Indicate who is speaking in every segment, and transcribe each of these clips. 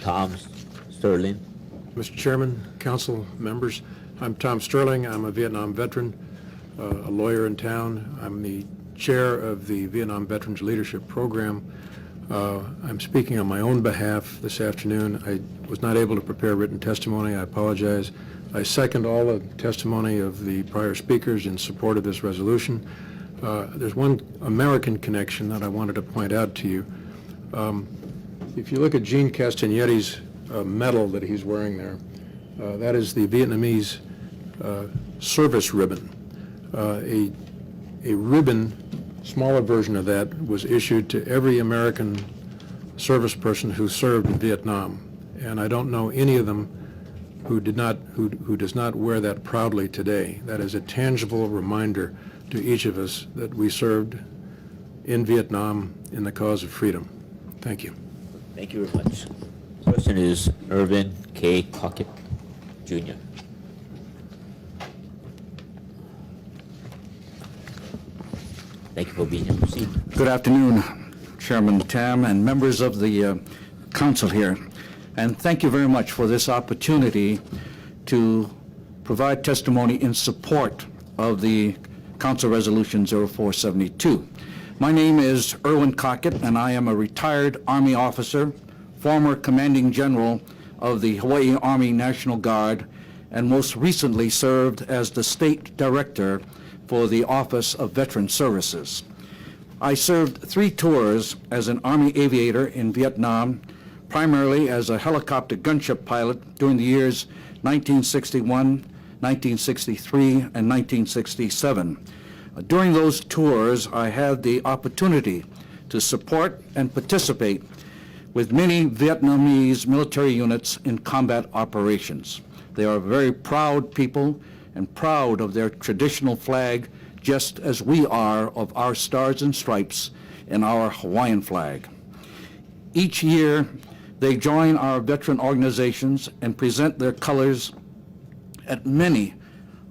Speaker 1: Tom Sterling.
Speaker 2: Mr. Chairman, council members, I'm Tom Sterling. I'm a Vietnam veteran, a lawyer in town. I'm the chair of the Vietnam Veterans Leadership Program. I'm speaking on my own behalf this afternoon. I was not able to prepare written testimony. I apologize. I second all the testimony of the prior speakers in support of this resolution. There's one American connection that I wanted to point out to you. If you look at Gene Castagnetti's medal that he's wearing there, that is the Vietnamese service ribbon. A ribbon, smaller version of that, was issued to every American service person who served in Vietnam, and I don't know any of them who does not wear that proudly today. That is a tangible reminder to each of us that we served in Vietnam in the cause of freedom. Thank you.
Speaker 1: Thank you very much. Question is Irvin K. Cockett, Jr. Thank you for being here. Proceed.
Speaker 3: Good afternoon, Chairman Tam and members of the council here. And thank you very much for this opportunity to provide testimony in support of the Council Resolution 0472. My name is Irwin Cockett, and I am a retired Army officer, former commanding general of the Hawaii Army National Guard, and most recently served as the state director for the Office of Veteran Services. I served 3 tours as an Army aviator in Vietnam, primarily as a helicopter gunship pilot during the years 1961, 1963, and 1967. During those tours, I had the opportunity to support and participate with many Vietnamese military units in combat operations. They are very proud people and proud of their traditional flag, just as we are of our stars and stripes and our Hawaiian flag. Each year, they join our veteran organizations and present their colors at many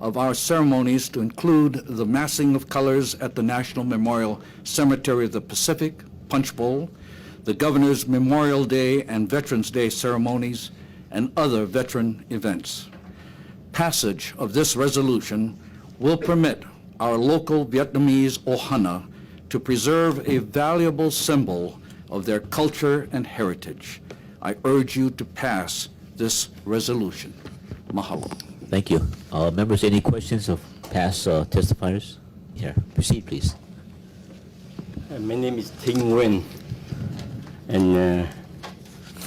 Speaker 3: of our ceremonies, to include the massing of colors at the National Memorial Cemetery of the Pacific, Punch Bowl, the Governor's Memorial Day and Veterans Day ceremonies, and other veteran events. Passage of this resolution will permit our local Vietnamese Ohana to preserve a valuable symbol of their culture and heritage. I urge you to pass this resolution. Mahalo.
Speaker 1: Thank you. Members, any questions of past testifiers? Here, proceed, please.
Speaker 4: My name is Ting Nguyen, and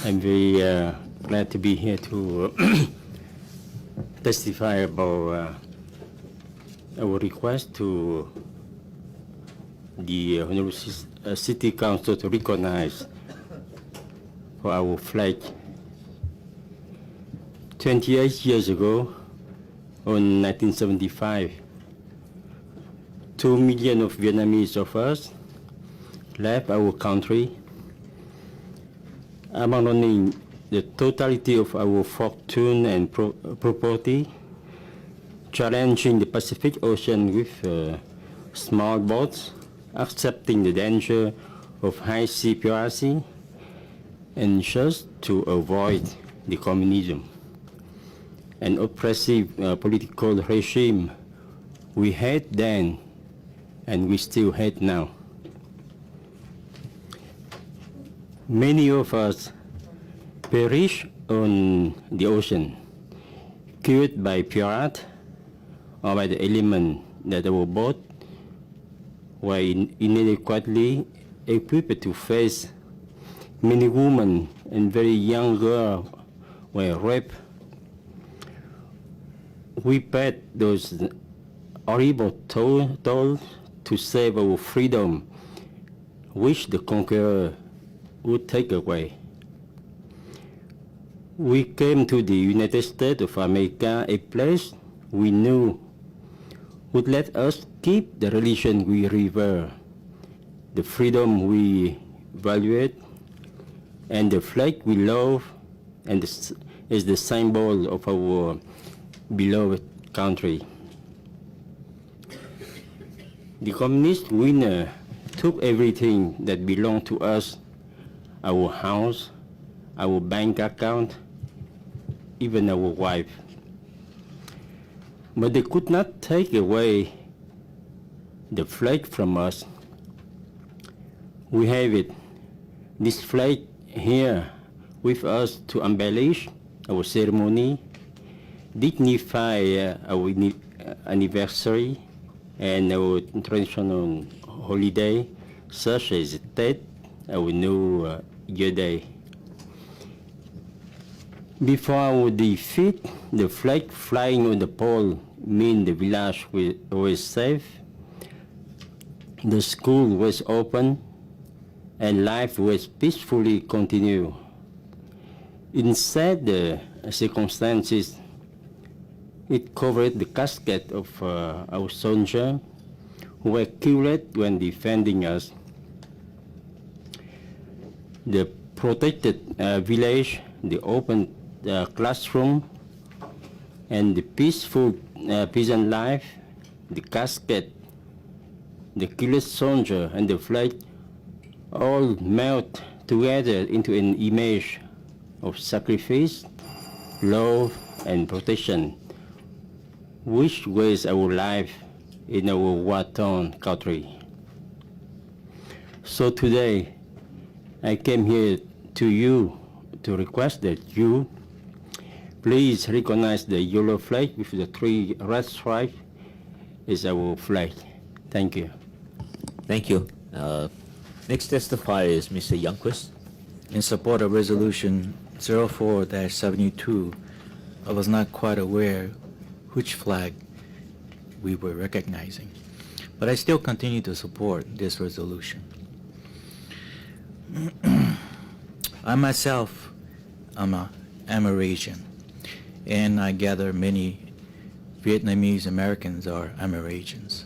Speaker 4: I'm very glad to be here to testify about our request to the Honorable City Council to recognize for our flag. 28 years ago, in 1975, 2 million of Vietnamese of us left our country, abandoning the totality of our fortune and property, challenging the Pacific Ocean with small boats, accepting the danger of high sea piracy, and just to avoid the communism. An oppressive political regime we had then and we still hate now. Many of us perish on the ocean, killed by pirates or by the element that our boat were inadequately equipped to face. Many women and very young girls were raped. We paid those horrible tolls to save our freedom, which the conqueror would take away. We came to the United States of America, a place we knew would let us keep the religion we revere, the freedom we valued, and the flag we love, and is the symbol of our beloved country. The communist winner took everything that belonged to us, our house, our bank account, even our wife. But they could not take away the flag from us. We have it, this flag here with us to embellish our ceremony, dignify our anniversary and our traditional holiday, such as Tet, our new Year Day. Before our defeat, the flag flying on the pole meant the village was safe, the school was open, and life was peacefully continued. In sad circumstances, it covered the casket of our soldiers who were killed when defending us. The protected village, the open classroom, and the peaceful peasant life, the casket, the killed soldier, and the flag all melt together into an image of sacrifice, love, and protection, which was our life in our war-torn country. So today, I came here to you to request that you please recognize the yellow flag with the 3 red stripes as our flag. Thank you.
Speaker 1: Thank you. Next testifier is Mr. Youngquist.
Speaker 5: In support of Resolution 04-72, I was not quite aware which flag we were recognizing, but I still continue to support this resolution. I myself am a Amerasian, and I gather many Vietnamese Americans are Amerasians.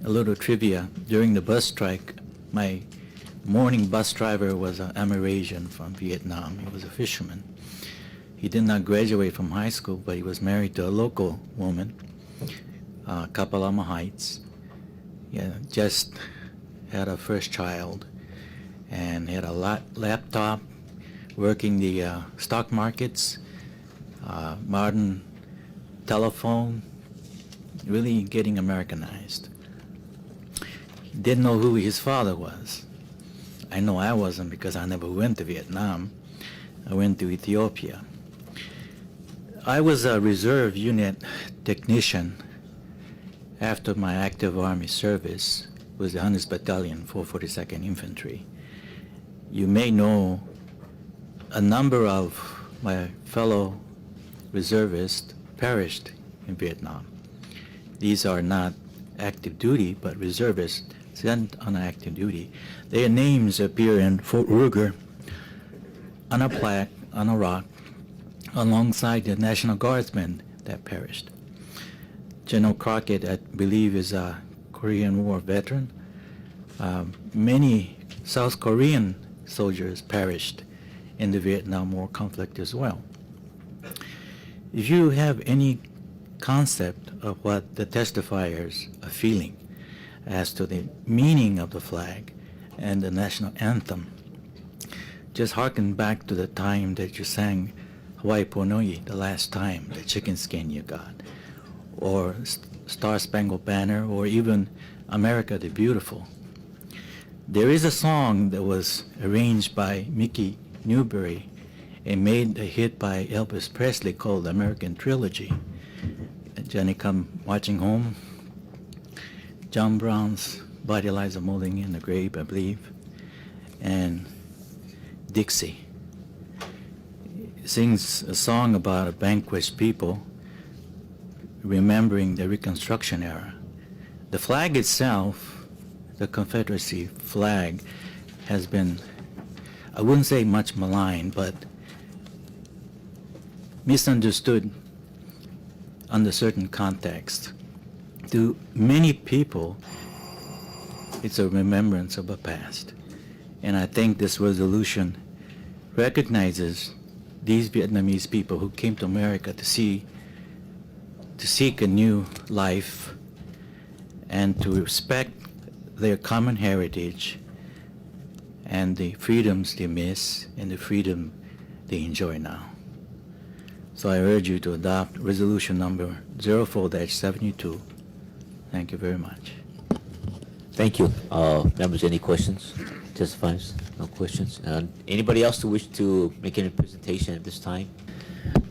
Speaker 5: A little trivia, during the bus strike, my morning bus driver was an Amerasian from Vietnam. He was a fisherman. He did not graduate from high school, but he was married to a local woman, Kapalama Heights. Yeah, just had a first child and had a laptop, working the stock markets, modern telephone, really getting Americanized. Didn't know who his father was. I know I wasn't because I never went to Vietnam. I went to Ethiopia. I was a reserve unit technician after my active Army service with the 100th Battalion, 442nd Infantry. You may know a number of my fellow reservists perished in Vietnam. These are not active duty, but reservists sent on active duty. Their names appear in Fort Ruger on a plaque on a rock alongside the National Guardsmen that perished. General Crockett, I believe, is a Korean War veteran. Many South Korean soldiers perished in the Vietnam War conflict as well. If you have any concept of what the testifiers are feeling as to the meaning of the flag and the national anthem, just hearken back to the time that you sang Hawaii Pono'i, the last time, the chicken skin you got, or Star Spangled Banner, or even America the Beautiful. There is a song that was arranged by Mickey Newbury and made a hit by Elvis Presley called the American Trilogy. Johnny Come Marching Home, John Brown's Body Lies a Molding in the Grave, I believe, and Dixie. It sings a song about a vanquished people remembering the Reconstruction era. The flag itself, the Confederacy flag, has been, I wouldn't say much maligned, but misunderstood under certain context. To many people, it's a remembrance of a past. And I think this resolution recognizes these Vietnamese people who came to America to seek a new life and to respect their common heritage and the freedoms they miss and the freedom they enjoy now. So I urge you to adopt resolution number 04-72. Thank you very much.
Speaker 1: Thank you. Members, any questions? Testifiers? No questions. Anybody else who wish to make any presentation at this time?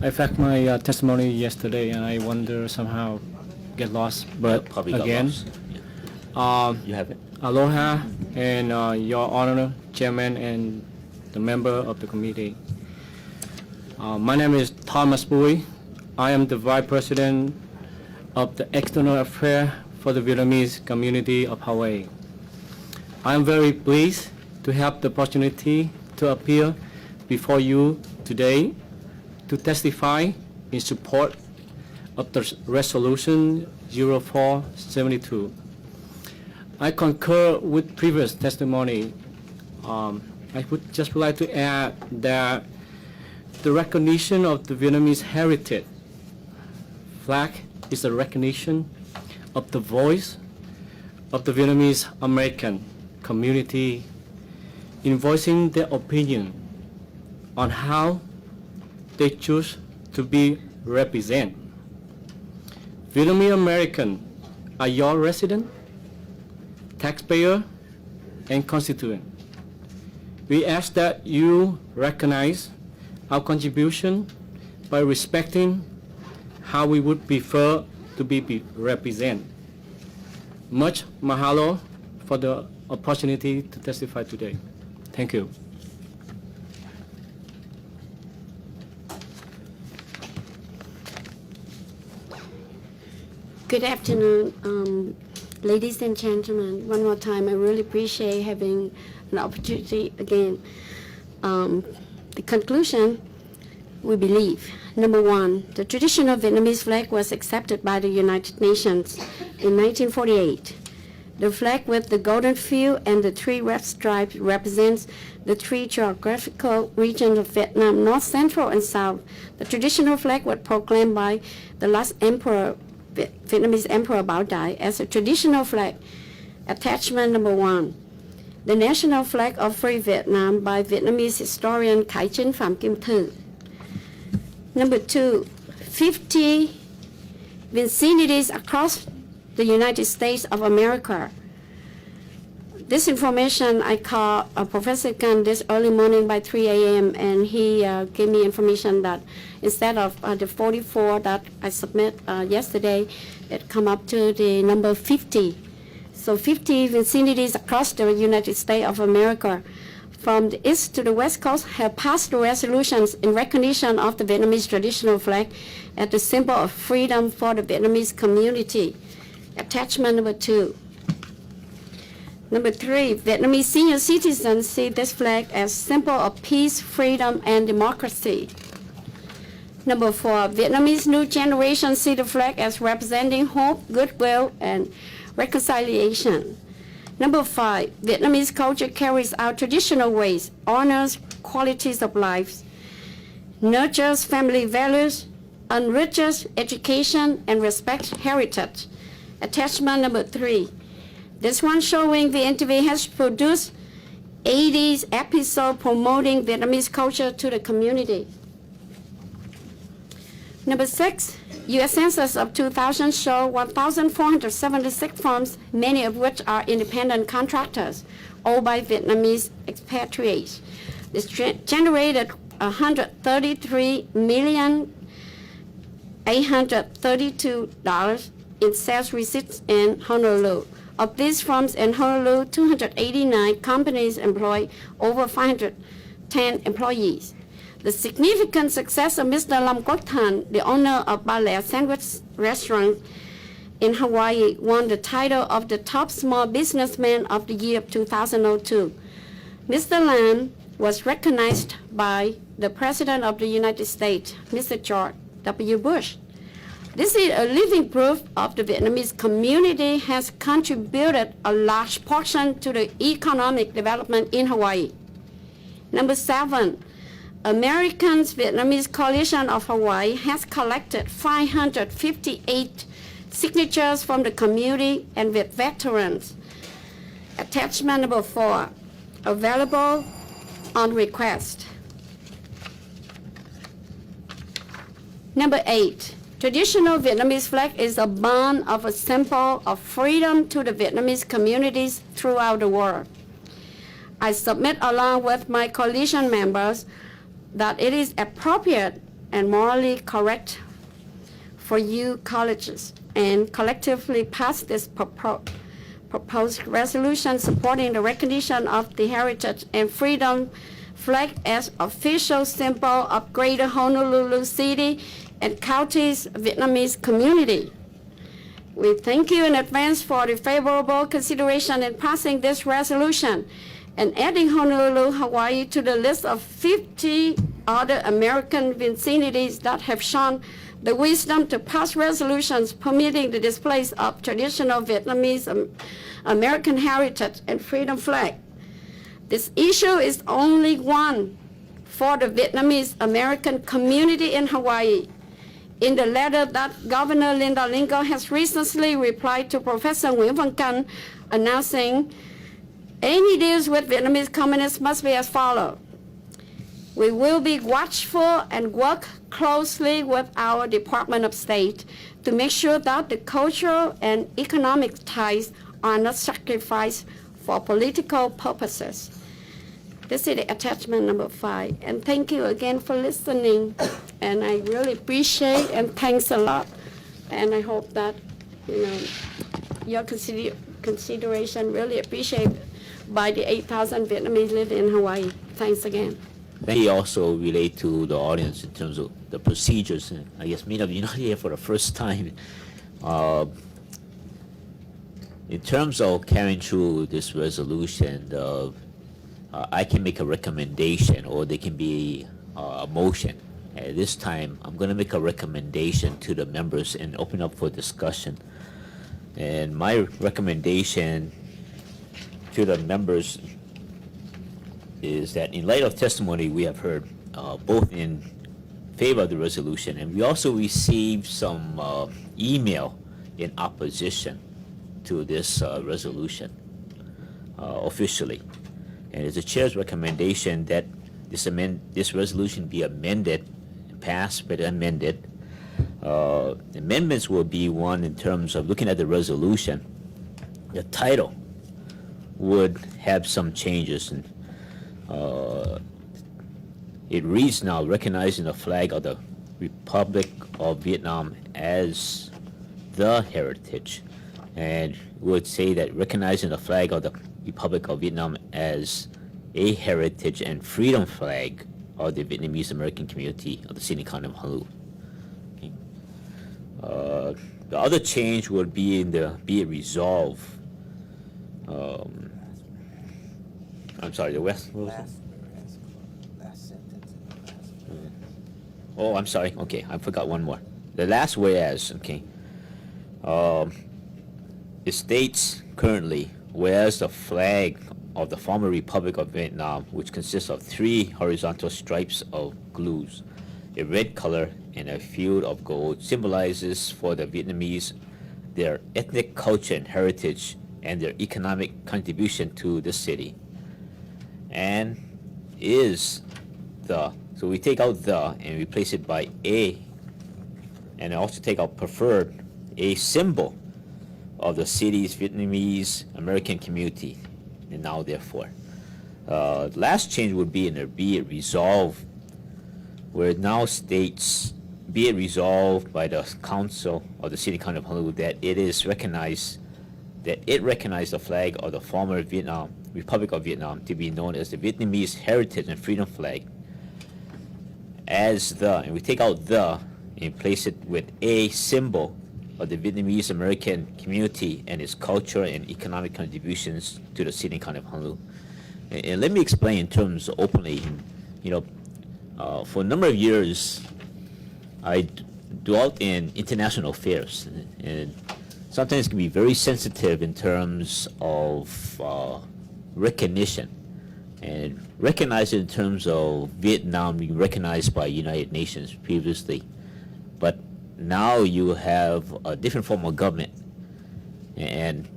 Speaker 6: I faxed my testimony yesterday, and I wonder somehow get lost. But
Speaker 1: Probably got
Speaker 6: again,
Speaker 1: lost. Yeah. You have it.
Speaker 6: aloha, and Your Honor, Chairman, and the member of the committee. My name is Thomas Bui. I am the Vice President of the External Affairs for the Vietnamese community of Hawaii. I am very pleased to have the opportunity to appear before you today to testify in support of the resolution 0472. I concur with previous testimony. I would just like to add that the recognition of the Vietnamese heritage flag is a recognition of the voice of the Vietnamese American community in voicing their opinion on how they choose to be represented. Vietnamese American are your resident, taxpayer, and constituent. We ask that you recognize our contribution by respecting how we would prefer to be represented. Much mahalo for the opportunity to testify today. Thank you.
Speaker 7: Good afternoon, ladies and gentlemen. One more time, I really appreciate having an opportunity again. The conclusion, we believe, number one, the traditional Vietnamese flag was accepted by the United Nations in 1948. The flag with the golden field and the three red stripes represents the three geographical regions of Vietnam, North, Central, and South. The traditional flag was proclaimed by the last emperor, Vietnamese Emperor Bao Dai, as a traditional flag. Attachment number one, the national flag of Free Vietnam by Vietnamese historian Khai Trinh Phạm Kim Thư. Number two, 50 vicinities across the United States of America. This information I called Professor Khan this early morning by 3 a.m. and he gave me information that instead of the 44 that I submit yesterday, it come up to the number 50. So 50 vicinities across the United States of America from the east to the west coast have passed the resolutions in recognition of the Vietnamese traditional flag as the symbol of freedom for the Vietnamese community. Attachment number two. Number three, Vietnamese senior citizens see this flag as symbol of peace, freedom, and democracy. Number four, Vietnamese new generation see the flag as representing hope, goodwill, and reconciliation. Number five, Vietnamese culture carries out traditional ways, honors qualities of life, nurtures family values, enriches education, and respects heritage. Attachment number three. This one showing VNTV has produced 80 episodes promoting Vietnamese culture to the community. Number six, U.S. Census of 2000 show 1,476 firms, many of which are independent contractors, owned by Vietnamese expatriates. This generated $133,832 in sales receipts in Honolulu. Of these firms in Honolulu, 289 companies employ over 510 employees. The significant success of Mr. Lam Quoc Thanh, the owner of Ballet Sandwich Restaurant in Hawaii, won the title of the top small businessman of the year of 2002. Mr. Lam was recognized by the President of the United States, Mr. George W. Bush. This is a living proof of the Vietnamese community has contributed a large portion to the economic development in Hawaii. Number seven, Americans Vietnamese Coalition of Hawaii has collected 558 signatures from the community and with veterans. Attachment number four, available on request. Number 8, traditional Vietnamese flag is a bond of a symbol of freedom to the Vietnamese communities throughout the world. I submit along with my coalition members that it is appropriate and morally correct for you colleges and collectively pass this proposed resolution supporting the recognition of the heritage and freedom flag as official symbol of Greater Honolulu City and County's Vietnamese community. We thank you in advance for the favorable consideration in passing this resolution and adding Honolulu, Hawaii to the list of 50 other American vicinities that have shown the wisdom to pass resolutions permitting the displays of traditional Vietnamese American heritage and freedom flag. This issue is only one for the Vietnamese American community in Hawaii. In the letter that Governor Linda Lingo has recently replied to Professor Nguyễn Văn Căn announcing any deals with Vietnamese communists must be as follows. We will be watchful and work closely with our Department of State to make sure that the cultural and economic ties are not sacrificed for political purposes. This is the attachment number 5. And thank you again for listening. And I really appreciate and thanks a lot. And I hope that, your consideration really appreciated by the 8,000 Vietnamese living in Hawaii. Thanks again.
Speaker 1: They also relate to the audience in terms of the procedures. And I guess many of you are not here for the first time. In terms of carrying through this resolution, I can make a recommendation or there can be a motion. At this time, I'm going to make a recommendation to the members and open up for discussion. And my recommendation to the members is that in light of testimony we have heard both in favor of the resolution, and we also received some email in opposition to this resolution officially. And it's the chair's recommendation that this resolution be amended, passed but amended. Amendments will be one in terms of looking at the resolution. The title would have some changes. And it reads now, recognizing the flag of the Republic of Vietnam as the heritage. And would say that recognizing the flag of the Republic of Vietnam as a heritage and freedom flag of the Vietnamese American community of the city and county of Honolulu. Okay. The other change would be in the be it resolved. I'm sorry, the West.
Speaker 8: Last sentence.
Speaker 1: Oh, I'm sorry. Okay, I forgot one more. The last whereas, okay. It states currently, whereas the flag of the former Republic of Vietnam, which consists of 3 horizontal stripes of glues, a red color and a field of gold, symbolizes for the Vietnamese their ethnic culture and heritage and their economic contribution to the city. And is the, so we take out the and replace it by a, and also take out preferred, a symbol of the city's Vietnamese American community, and now therefore. Last change would be in the be it resolved, where it now states, be it resolved by the Council of the City and County of Honolulu that it is recognized, that it recognized the flag of the former Republic of Vietnam to be known as the Vietnamese Heritage and Freedom Flag as the, and we take out the and place it with a symbol of the Vietnamese American community and its cultural and economic contributions to the city and county of Honolulu. And let me explain in terms openly, for a number of years, I dwelt in international affairs, and sometimes it can be very sensitive in terms of recognition. And recognized in terms of Vietnam being recognized by United Nations previously. But now you have a different form of government. And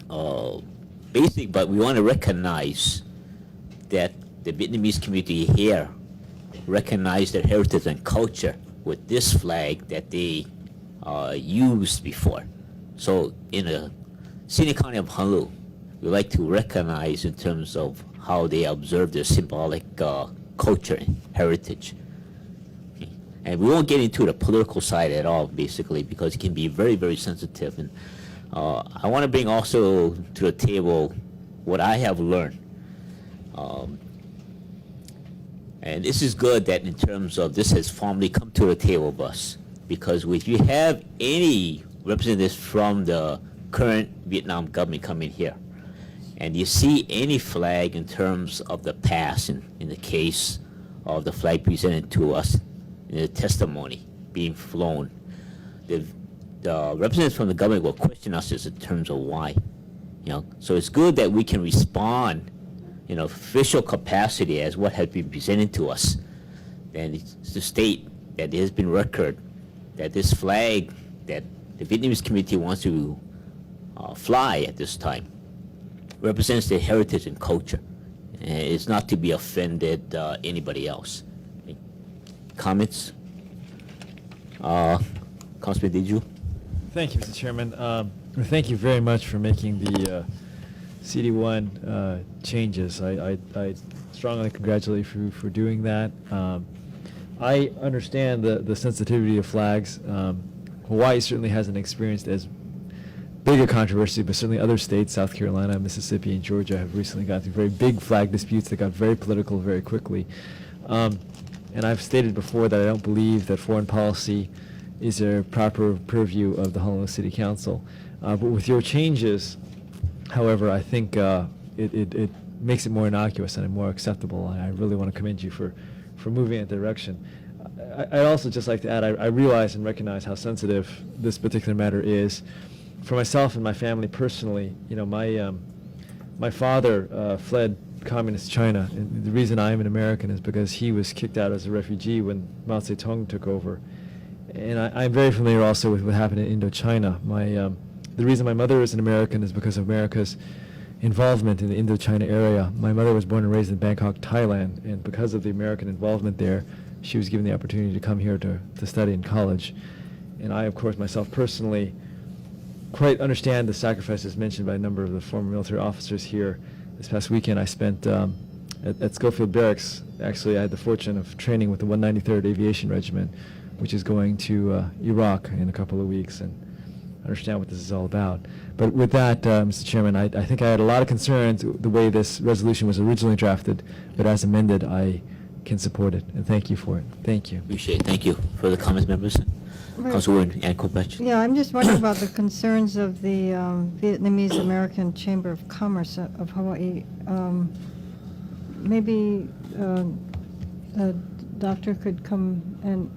Speaker 1: but we want to recognize that the Vietnamese community here recognize their heritage and culture with this flag that they used before. So in a scenic county of Honolulu, we like to recognize in terms of how they observe their symbolic culture and heritage. Okay. And we won't get into the political side at all, basically, because it can be very, very sensitive. And I want to bring also to the table what I have learned. And this is good that in terms of this has formally come to the table of us, because if you have any representatives from the current Vietnam government coming here, and you see any flag in terms of the past, in the case of the flag presented to us in the testimony being flown, the representatives from the government will question us in terms of why. So it's good that we can respond in official capacity as what has been presented to us, and it's to state that there has been record that this flag that the Vietnamese community wants to fly at this time represents their heritage and culture. And it's not to be offended anybody else. Comments? Councilman Diju?
Speaker 9: Thank you, Mr. Chairman. Thank you very much for making the CD1 changes. I strongly congratulate you for doing that. I understand the sensitivity of flags. Hawaii certainly hasn't experienced as big a controversy, but certainly other states, South Carolina, Mississippi, and Georgia, have recently gone through very big flag disputes that got very political very quickly. And I've stated before that I don't believe that foreign policy is a proper purview of the Honolulu City Council. But with your changes, however, I think it makes it more innocuous and more acceptable. And I really want to commend you for moving in that direction. I'd also just like to add, I realize and recognize how sensitive this particular matter is. For myself and my family personally, my father fled communist China, and the reason I am an American is because he was kicked out as a refugee when Mao Zedong took over. And I'm very familiar also with what happened in Indochina. The reason my mother is an American is because of America's involvement in the Indochina area. My mother was born and raised in Bangkok, Thailand, and because of the American involvement there, she was given the opportunity to come here to study in college. And I, of course, myself personally, quite understand the sacrifices mentioned by a number of the former military officers here. This past weekend I spent at Schofield Barracks. Actually, I had the fortune of training with the 193rd Aviation Regiment, which is going to Iraq in a couple of weeks, and understand what this is all about. But with that, Mr. Chairman, I think I had a lot of concerns the way this resolution was originally drafted, but as amended, I can support it, and thank you for it. Thank you.
Speaker 1: Appreciate it. Thank you. Further comments, members? Councilwoman Anko-Pach.
Speaker 10: Yeah, I'm just wondering about the concerns of the Vietnamese American Chamber of Commerce of Hawaii. Maybe a doctor could come and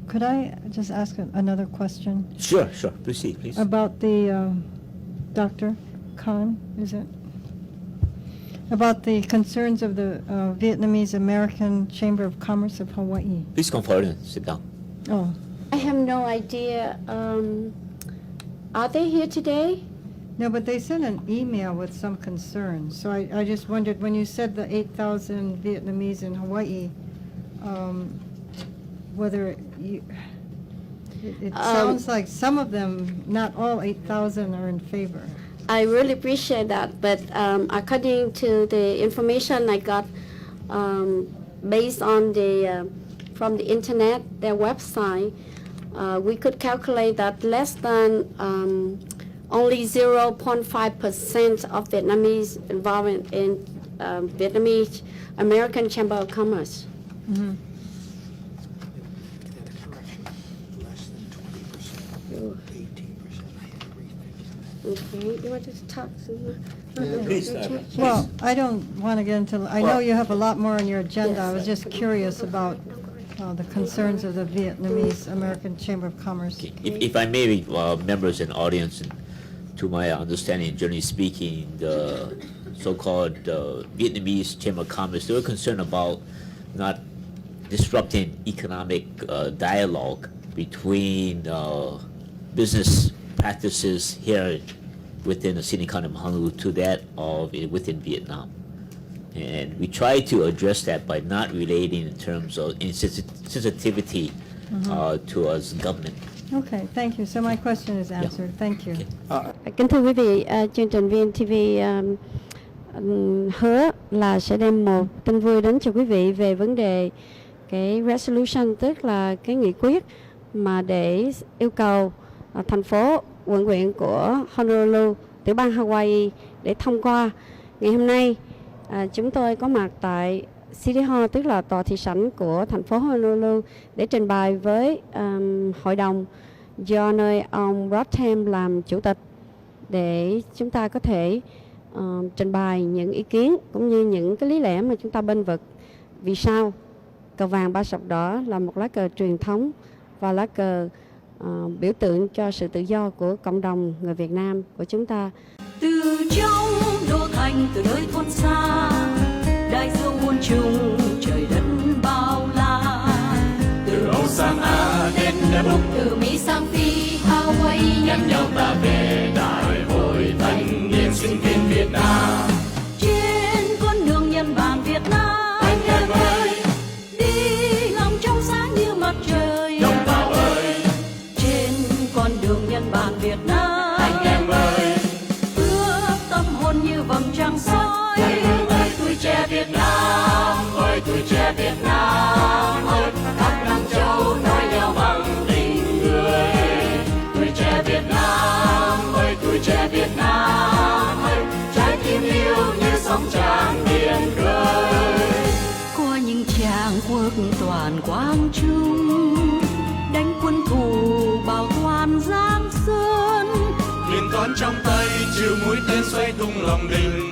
Speaker 10: could I just ask another question?
Speaker 1: Sure. Proceed, please.
Speaker 10: About the Dr. Khan, is it? About the concerns of the Vietnamese American Chamber of Commerce of Hawaii.
Speaker 1: Please come forward and sit down.
Speaker 10: Oh.
Speaker 7: I have no idea. Are they here today?
Speaker 10: No, but they sent an email with some concerns. So I just wondered, when you said the 8,000 Vietnamese in Hawaii, whether it sounds like some of them, not all 8,000 are in favor.
Speaker 7: I really appreciate that, but according to the information I got based on from the internet, their website, we could calculate that less than only 0.5% of Vietnamese involvement in Vietnamese American Chamber of Commerce.
Speaker 10: Mm-hmm.
Speaker 7: Okay, you want to talk?
Speaker 10: Well, I don't want to get into, I know you have a lot more on your agenda. I was just curious about the concerns of the Vietnamese American Chamber of Commerce.
Speaker 1: If I may, members and audience, and to my understanding, generally speaking, the so-called Vietnamese Chamber of Commerce, they were concerned about not disrupting economic dialogue between business practices here within the city of Honolulu to that of within Vietnam. And we try to address that by not relating in terms of sensitivity to us government.
Speaker 10: Okay, thank you. So my question is answered. Thank you.
Speaker 7: Kính thưa quý vị, chương trình VNTV hứa là sẽ đem một tin vui đến cho quý vị về vấn đề cái resolution, tức là cái nghị quyết mà để yêu cầu thành phố, quận huyện của Honolulu, tiểu bang Hawaii để thông qua. Ngày hôm nay chúng tôi có mặt tại City Hall, tức là tòa thị sảnh của thành phố Honolulu, để trình bày với hội đồng do nơi ông Rotham làm chủ tịch, để chúng ta có thể trình bày những ý kiến cũng như những cái lý lẽ mà chúng ta bênh vực. Vì sao cờ vàng ba sọc đỏ là một lá cờ truyền thống và lá cờ biểu tượng cho sự tự do của cộng đồng người Việt Nam của chúng ta.
Speaker 11: Từ trong đô thành, từ nơi thôn xa, đại dương muôn trùng, trời đất bao la. Từ Âu sang Á đến Đông Bắc, từ Mỹ sang Phi, Hawaii, nhắc nhau ta về đại hội thanh niên sinh viên Việt Nam. Trên con đường nhân bản Việt Nam, anh em ơi, đi lòng trong sáng như mặt trời. Đồng bào ơi, trên con đường nhân bản Việt Nam, anh em ơi, ước tâm hồn như vầng trăng soi. Ơi tuổi trẻ Việt Nam, ơi tuổi trẻ Việt Nam, ơi khắp năm châu nói nhau bằng tình người. Tuổi trẻ Việt Nam, ơi tuổi trẻ Việt Nam, ơi trái tim yêu như sóng tràn biển khơi. Có những tràng quốc toàn quang trung, đánh quân thù bảo toàn Giang Sơn.
Speaker 12: Liên toán trong tay chiều mũi tên xoay tung lòng đình,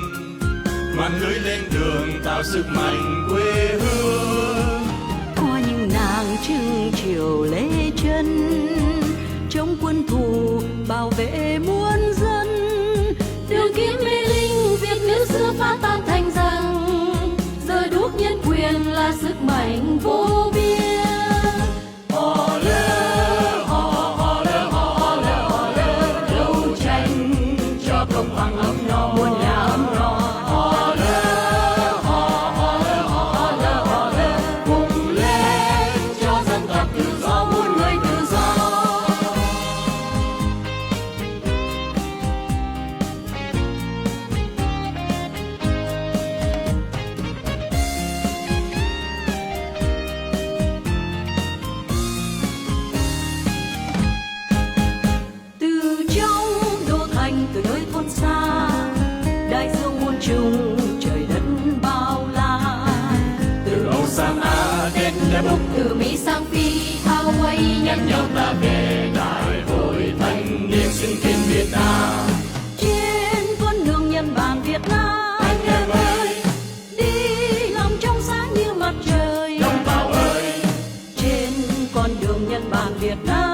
Speaker 12: màn lưới lên đường tạo sức mạnh quê hương.
Speaker 11: Có những nàng trưng chiều lễ chân, chống quân thù bảo vệ muôn dân. Đường kiếm mê linh Việt nữ xưa phá tan thành rằng, giờ đuốc nhân quyền là sức mạnh vô biên. Họ lơ, họ lơ, họ lơ, họ lơ, đấu tranh cho công bằng ấm no, muôn nhà ấm no. Họ lơ, họ lơ, họ lơ, họ lơ, cùng lên cho dân tộc tự do, muôn người tự do. Từ trong đô thành, từ nơi thôn xa, đại dương muôn trùng, trời đất bao la. Từ Âu sang Á đến Đông Bắc, từ Mỹ sang Phi, Hawaii, nhắc nhau ta về đại hội thanh niên sinh viên Việt Nam. Trên con đường nhân bản Việt Nam, anh em ơi, đi lòng trong sáng như mặt trời. Đồng bào ơi, trên con đường nhân bản Việt Nam.